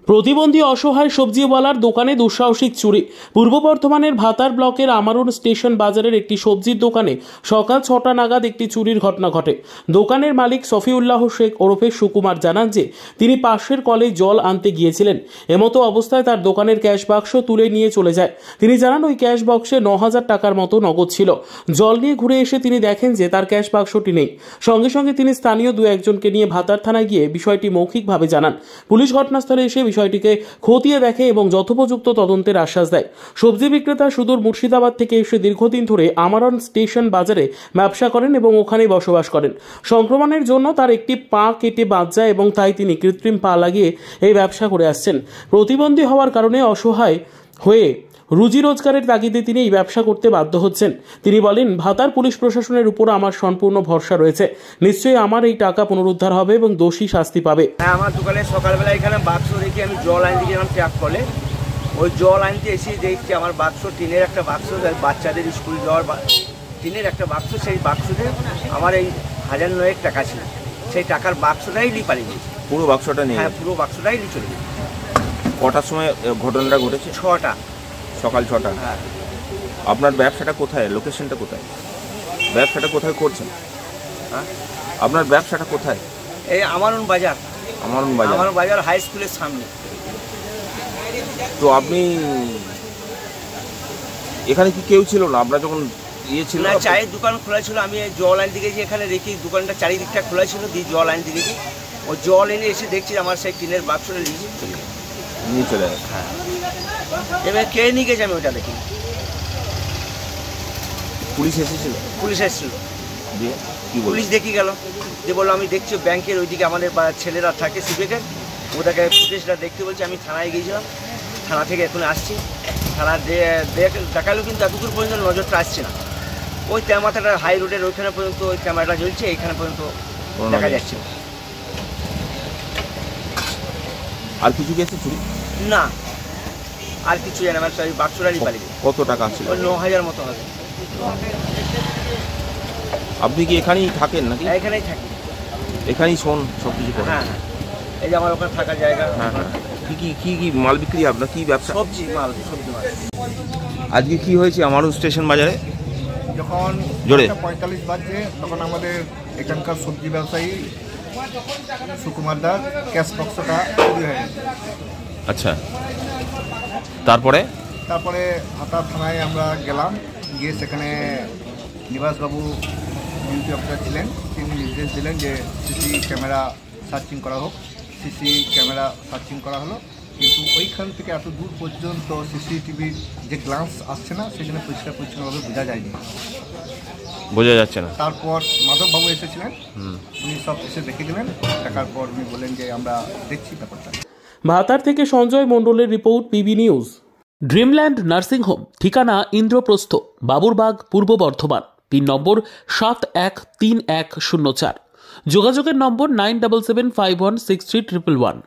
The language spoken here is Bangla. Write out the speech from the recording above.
প্রতিবন্ধী অসহায় সবজিওয়ালার দোকানে দুঃসাহসিক চুরি। পূর্ব বর্ধমানের ভাতার ব্লকের আমারুন স্টেশন বাজারের একটি সবজির দোকানে সকাল ৬টা নাগাদ একটি চুরির ঘটনা ঘটে। দোকানের মালিক সফিউল্লাহ শেখ ওরফে সুকুমার জানান যে তিনি পাশের কলে জল আনতে গিয়েছিলেন। এমতো অবস্থায় তার দোকানের ক্যাশ বাক্স তুলে নিয়ে চলে যায়। তিনি জানান ওই ক্যাশ বক্সে ৯,০০০ টাকার মতো নগদ ছিল। জল নিয়ে ঘুরে এসে তিনি দেখেন যে তার ক্যাশ বাক্সটি নেই। সঙ্গে সঙ্গে তিনি স্থানীয় দু একজনকে নিয়ে ভাতার থানায় গিয়ে বিষয়টি মৌখিকভাবে জানান। পুলিশ ঘটনাস্থলে এসে বিষয়টিকে খতিয়ে দেখে এবং যথোপযুক্ত তদন্তের আশ্বাস দেয়। সবজি বিক্রেতা সুদূর মুর্শিদাবাদ থেকে এসে দীর্ঘদিন ধরে আমারন স্টেশন বাজারে ব্যবসা করেন এবং ওখানেই বসবাস করেন। সংক্রমণের জন্য তার একটি পা কেটে বাদ যায় এবং তাই তিনি কৃত্রিম পা লাগিয়ে এই ব্যবসা করে আসছেন। প্রতিবন্ধী হওয়ার কারণে অসহায় হয়ে রুজি রোজগারের তাগিদে তিনি এই ব্যবসা করতে বাধ্য হচ্ছেন। তিনি বলেন, ভাতার পুলিশ প্রশাসনের উপর আমার সম্পূর্ণ ভরসা রয়েছে। নিশ্চয়ই আমার এই টাকা পুনরুদ্ধার হবে এবং দোষী শাস্তি পাবে। হ্যাঁ, আমার দোকানে সকালবেলা এখানে বাক্স রেখে আমি জল আনতে গেলাম ট্যাপ কলে। ওই জল আনতে এসে দেখছি আমার বাক্স, টিনের একটা বাক্স, বাচ্চাদের স্কুল যাওয়ার টিনের একটা বাক্স। সেই বাক্সতে আমার এই ১,০০০ টাকা ছিল। সেই টাকার বাক্সটাই লি পালিয়ে গেছে। পুরো বাক্সটা নেই? হ্যাঁ, পুরো বাক্সটাই লি চলে গেছে। কটার সময় ঘটনাটা ঘটেছে? ৬টা, সকাল ৬টা। হ্যাঁ। আপনার ব্যবসাটা কোথায়, লোকেশনটা কোথায়, ব্যবসাটা কোথায় করছেন? হ্যাঁ, আপনার ব্যবসাটা কোথায়? এই আমারুন বাজার। আমারুন বাজার? আমারুন বাজার হাই স্কুলের সামনে। তো আপনি এখানে কি কেউ ছিল না আপনার যখন ছিল? না, চায়ের দোকান খোলা ছিল। আমি জল আনতে গেছি, এখানে রেখে দোকানটা চারিদিকটা খোলা ছিল, দিয়ে জল আনতে গেছি। ওই জল এনে এসে দেখছি আমার সেই টিনের বাক্সটা নিয়ে চলে গেছে। হ্যাঁ, এবার কে নিয়ে গেছে আমি ওটা দেখি। পুলিশ এসেছিল? পুলিশ এসেছিল। দিয়ে কি পুলিশ দেখি গেল, যে বললো আমি দেখছি ব্যাংকের ওইদিকে আমাদের ছেলেরা থাকে সিভিকের, ওটাকে ফুটেজটা দেখতে বলছে। আমি থানায় গিয়েছিলাম, থানা থেকে এখন আসছি। থানা দেখালো, কিন্তু এতদূর পর্যন্ত নজরটা আসছে না। ওই তেমাথাটা হাই রোডের ওইখানে পর্যন্ত ওই ক্যামেরাটা জ্বলছে, এইখানে পর্যন্ত দেখা যাচ্ছে। আর কিছু গেছে চুরি? না, আর কিছু জানে না। ওই বাক্সটারই পালিয়ে। কত টাকা ছিল? ওই ৯,০০০ মতো হবে। আপনি কি এখানেই থাকেন নাকি? এখানেই থাকি, এখানেই শোন সব কিছু করেন? হ্যাঁ, এই যে আমার ওখানে থাকার জায়গা। হ্যাঁ হ্যাঁ। কি মাল বিক্রি আপনার, কি ব্যবসা? সবজি মাল, সবজি মাল। আজকে কি হয়েছে আমারুন স্টেশন বাজারে? যখন জোরে 45 বাজে তখন আমাদের এখানকার সবজি ব্যবসায়ী সুকুমার দার ক্যাশ বক্সটা চুরি হয়ে গেছে। আচ্ছা, তারপরে হাতা থানায় আমরা গেলাম, গিয়ে সেখানে নিবাসবাবু ডিউটি অফিসার ছিলেন। তিনি নির্দেশ দিলেন যে সিসি ক্যামেরা সার্চিং করা হোক। সিসি ক্যামেরা সার্চিং করা হলো, কিন্তু ওইখান থেকে এত দূর পর্যন্ত সিসিটিভির যে গ্লান্স আসছে না, সেই জন্য পরিষ্কার পরিচ্ছন্নভাবে বোঝা যাচ্ছে না। তারপর মাধববাবু এসেছিলেন, উনি সব এসে দেখে দিলেন। দেখার পর উনি বললেন যে আমরা দেখছি ব্যাপারটা। ভাতার থেকে সঞ্জয় মণ্ডলের report, PB news. Dreamland nursing home, ঠিকানা ইন্দ্রপ্রস্থ, বাবুরবাগ, পূর্ব বর্ধমান। পিন নম্বর 713104। যোগাযোগের নম্বর 9775163111।